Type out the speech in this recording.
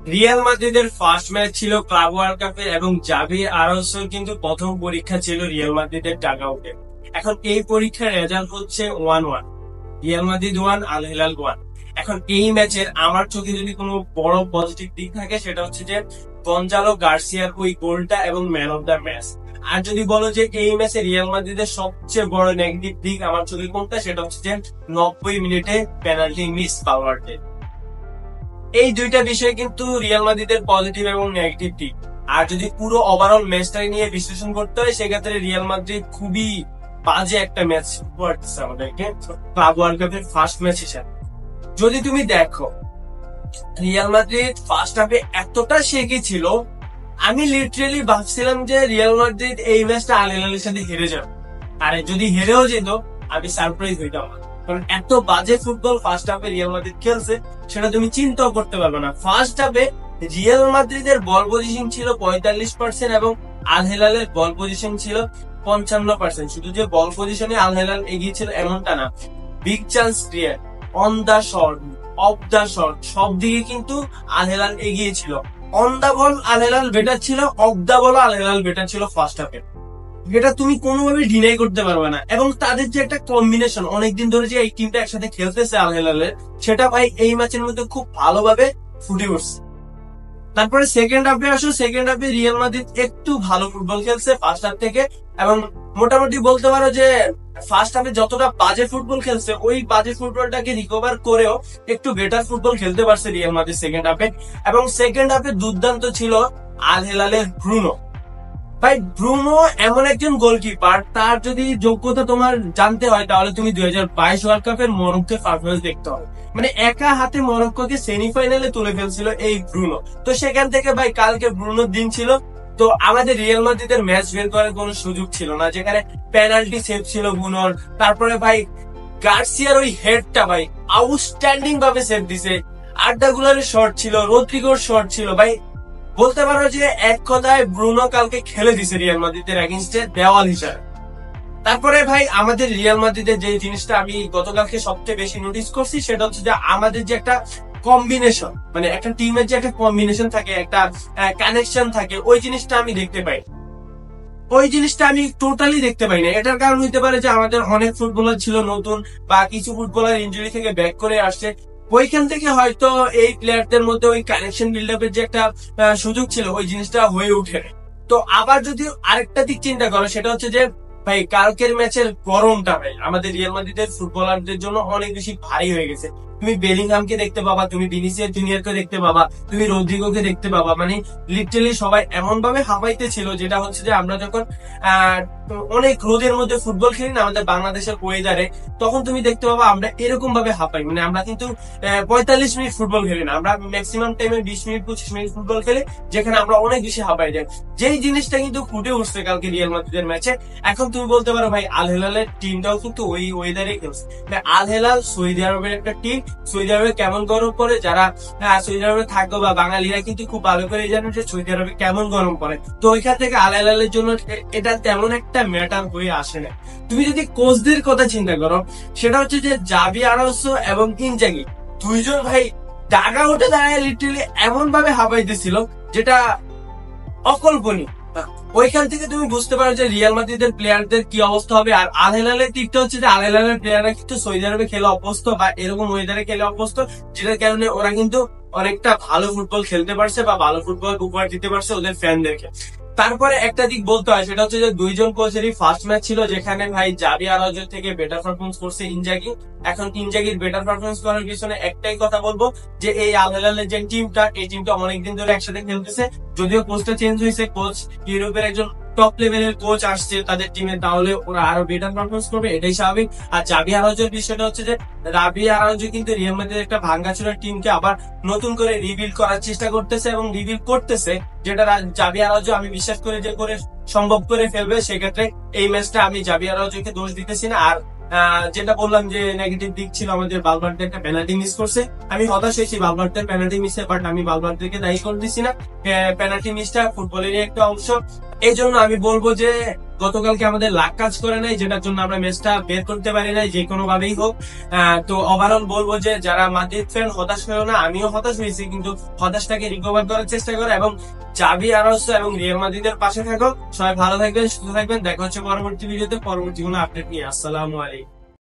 Real মাদ্রিদের first match ছিল club world কাপের এবং জাভি আলোনসোর কিন্তু প্রথম পরীক্ষা ছিল রিয়াল মাদ্রিদের ডাগ আউটে। এখন এই পরীক্ষার রেজাল্ট হচ্ছে 1-1, রিয়াল মাদ্রিদ 1 আল হিলাল 1। এখন এই ম্যাচের আমার চোখে যদি কোনো বড় পজিটিভ দিক থাকে সেটা হচ্ছে যে গঞ্জালো গার্সিয়ার ওই গোলটা এবং ম্যান অফ দ্য ম্যাচ। আর যদি বলো যে এই ম্যাচে রিয়াল মাদ্রিদের সবচেয়ে বড় নেগেটিভ দিক আমার চোখে কোনটা, সেটা হচ্ছে যে 90 মিনিটে পেনাল্টি মিস পাওয়ারটে। এই দুইটা বিষয় কিন্তু রিয়াল মাদ্রিদের পজিটিভ এবং নেগেটিভ দিক। আর যদি পুরো ওভারঅল ম্যাচটা নিয়ে বিশ্লেষণ করতে হয় সেক্ষেত্রে রিয়াল মাদ্রিদ খুবই বাজে একটা ম্যাচ পড়তেছে আমাদেরকে ক্লাব ওয়ার্ল্ড কাপের ফার্স্ট ম্যাচ হিসাবে। যদি তুমি দেখো রিয়াল মাদ্রিদ ফার্স্ট হাফে এতটা শেখে ছিল, আমি লিটারেলি ভাবছিলাম যে রিয়াল মাদ্রিদ এই ম্যাচটা আল হিলালের সাথে হেরে যাবে। আর যদি হেরেও যেত আমি সারপ্রাইজ হইতাম না, কারণ এত বাজে ফুটবল ফার্স্ট হাফে রিয়াল মাদ্রিদ খেলছে সেটা তুমি চিন্তাও করতে পারবে না। ফার্স্ট হাফে রিয়াল মাদ্রিদের বল পজিশন ছিল 45% এবং আল হিলালের বল পজিশন ছিল 55%। শুধু যে বল পজিশনে আল হিলাল এগিয়ে ছিল এমনটা না, big chance create, on the shot, off the shot, সব দিকে কিন্তু আল হিলাল এগিয়ে ছিল। On the ball Al Hilal better ছিল, off the ball Al Hilal better ছিল ফার্স্ট হাফে, এটা তুমি কোনোভাবে ডিনাই করতে পারবে না। এবং তাদের যে একটা কম্বিনেশন, অনেকদিন ধরে যে এই টিমটা একসাথে খেলতেছে আল হিলালের, সেটা ভাই এই ম্যাচের মধ্যে খুব ভালোভাবে ফুটে উঠছে। তারপরে সেকেন্ড হাফে আসো, সেকেন্ড হাফে রিয়াল মাদ্রিদ একটু ভালো ফুটবল খেলছে ফার্স্ট হাফ থেকে, এবং মোটামুটি বলতে পারো যে ফার্স্ট হাফে যতটা বাজে ফুটবল খেলছে ওই বাজে ফুটবলটাকে রিকভার করেও একটু বেটার ফুটবল খেলতে পারছে রিয়াল মাদ্রিদ সেকেন্ড হাফে। এবং সেকেন্ড হাফে দুর্দান্ত ছিল আল হিলালের ব্রুনো। ভাই ব্রুনো এমন একজন গোলকিপার, তার যদি যোগ্যতা তোমার জানতে হয় তাহলে তুমি 2022 ওয়ার্ল্ড কাপের মরক্কোর পারফরমেন্স দেখতে হবে। মানে একা হাতে মরক্কোকে সেমিফাইনালে তুলে ফেলছিল এই ব্রুনো। তো সেখান থেকে ভাই কালকে ব্রুনোর দিন ছিল, তো আমাদের রিয়াল মাদ্রিদের ম্যাচ বের করার কোনো সুযোগ ছিল না, যেখানে পেনাল্টি সেভ ছিল ব্রুনোর। তারপরে ভাই গার্সিয়ার ওই হেডটা ভাই আউটস্ট্যান্ডিং ভাবে সেভ দিছে, আড্ডা গুলারের শট ছিল, রদ্রিগোর শট ছিল। ভাই বলতে পারো যে এক কথায় ব্রুনো কালকে খেলে দিছে রিয়াল মাদ্রিদের এগেইনস্টে দেওয়াল হিসাবে। তারপরে ভাই আমাদের রিয়াল মাদ্রিদের যে জিনিসটা আমি গতকালকে সবচেয়ে বেশি নোটিস করছি সেটা হচ্ছে যে আমাদের যে একটা কম্বিনেশন, মানে একটা টিমের যে একটা কম্বিনেশন থাকে, একটা কানেকশন থাকে, ওই জিনিসটা আমি দেখতে পাই, ওই জিনিসটা আমি টোটালি দেখতে পাই না। এটার কারণ হইতে পারে যে আমাদের অনেক ফুটবলার ছিল নতুন, বা কিছু ফুটবলার ইনজুরি থেকে ব্যাক করে আসছে, ওইখান থেকে হয়তো এই প্লেয়ারদের মধ্যে ওই কানেকশন বিল্ড আপের যে একটা সুযোগ ছিল ওই জিনিসটা হয়ে ওঠে। তো আবার যদি আরেকটা দিক চিন্তা করো সেটা হচ্ছে যে ভাই কালকের ম্যাচের গরমটা ভাই আমাদের রিয়াল মাদ্রিদের ফুটবলারদের জন্য অনেক বেশি ভারী হয়ে গেছে। তুমি বেলিংহামকে দেখতে পাবা, তুমি ভিনিসিয়াস জুনিয়রকে দেখতে পাবা, তুমি রদ্রিগোকে দেখতে পাবা, মানে লিটারালি সবাই এমন ভাবে হাঁপাইতে ছিল যেটা হচ্ছে যে আমরা যখন অনেক রোদের মধ্যে ফুটবল খেলি না আমাদের বাংলাদেশের ওয়েদারে, তখন তুমি দেখতে পাবা আমরা এরকম ভাবে হাঁপাই। মানে আমরা কিন্তু 45 মিনিট ফুটবল খেলি না, আমরা ম্যাক্সিমাম টাইমে 20 মিনিট 25 মিনিট ফুটবল খেলি, যেখানে আমরা অনেক বেশি হাঁপাই যাই। যেই জিনিসটা কিন্তু ফুটে উঠছে কালকে রিয়াল মাদ্রিদের ম্যাচে। এখন তুমি বলতে পারো ভাই আল হিলালের টিমটাও কিন্তু ওই ওয়েদারে খেলছে। আল হিলাল সৌদি আরবের একটা টিম, সৌদি আরবে কেমন গরম পড়ে, যারা সৌদি আরবে থাকো বা বাঙালিরা কিন্তু খুব ভালো করে জানে যে সৌদি আরবে কেমন গরম পড়ে। তো ওইখান থেকে আল হিলালের জন্য এটা তেমন একটা ম্যাটার হয়ে আসে না। তুমি যদি কোচদের কথা চিন্তা করো সেটা হচ্ছে যে জাভি আলোনসো এবং ইনজাগি দুইজন ভাই ডাগা উঠে দাঁড়ায় লিটারালি এমন ভাবে হাঁপাইতেছিল যেটা অকল্পনীয়। ওইখান থেকে তুমি বুঝতে পারো যে রিয়াল মাদ্রিদের প্লেয়ারদের কি অবস্থা হবে। আর আল হিলালের দিকটা হচ্ছে যে আল হিলালের প্লেয়াররা কিন্তু সৌদি আরবে খেলে অভ্যস্ত বা এরকম ওয়েদারে খেলে অভ্যস্ত, যেটার কারণে ওরা কিন্তু অনেকটা ভালো ফুটবল খেলতে পারছে বা ভালো ফুটবল উপহার দিতে পারছে ওদের ফ্যানদেরকে। তারপরে একটা দিক বলতে হয় সেটা হচ্ছে যে দুইজন কোচেরই ফার্স্ট ম্যাচ ছিল, যেখানে ভাই জাভি আলোনসো থেকে বেটার পারফরমেন্স করছে ইনজাগি। এখন ইনজাগির বেটার পারফরমেন্স করার পিছনে একটাই কথা বলবো যে এই আল হিলালের যে টিমটা, এই টিমটা অনেকদিন ধরে একসাথে খেলতেছে। যদিও কোচটা চেঞ্জ হয়েছে, কোচ ইউরোপের একজন টপ লেভেলের কোচ আসছে তাদের টিমে, তাহলে ওরা আরো বেটার পারফরমেন্স করবে, এটাই স্বাভাবিক। আর জাভি আলোনসোর বিষয়টা হচ্ছে যে জাভি আলোনসো কিন্তু রিয়াল মাদ্রিদের একটা ভাঙ্গাচোরা টিমকে আবার নতুন করে রিবিল্ড করার চেষ্টা করতেছে এবং রিবিল্ড করতেছে, যেটা জাভি আলোনসো আমি বিশ্বাস করি যে করে সম্ভব করে ফেলবে। সেক্ষেত্রে এই ম্যাচটা আমি জাভি আলোনসোকে দোষ দিতেছি না। আর যেটা বললাম যে নেগেটিভ দিক ছিল আমাদের বালবার্ডে একটা পেনাল্টি মিস করছে, আমি হতাশ হয়েছি বালবার্ডের পেনাল্টি মিসে, বাট আমি বালবার্ডকে দায়ী করে দিচ্ছি না। পেনাল্টি মিসটা ফুটবলেরই একটা অংশ। এই জন্য আমি বলবো যে গতকালকে আমাদের লাক কাজ করে নাই, যেটার জন্য আমরা ম্যাচটা বের করতে পারি নাই যে কোনো ভাবেই হোক। তো ওভারঅল বলবো যে যারা মাদ্রিদ ফ্যান হতাশ হয়েও না, আমিও হতাশ হয়েছি, কিন্তু হতাশটাকে রিকভার করার চেষ্টা করো এবং জাভি আলোনসো এবং রিয়াল মাদ্রিদের পাশে থাকো। সবাই ভালো থাকবেন, সুস্থ থাকবেন। দেখা হচ্ছে পরবর্তী ভিডিওতে পরবর্তী কোনো আপডেট নিয়ে। আসসালামু আলাইকুম।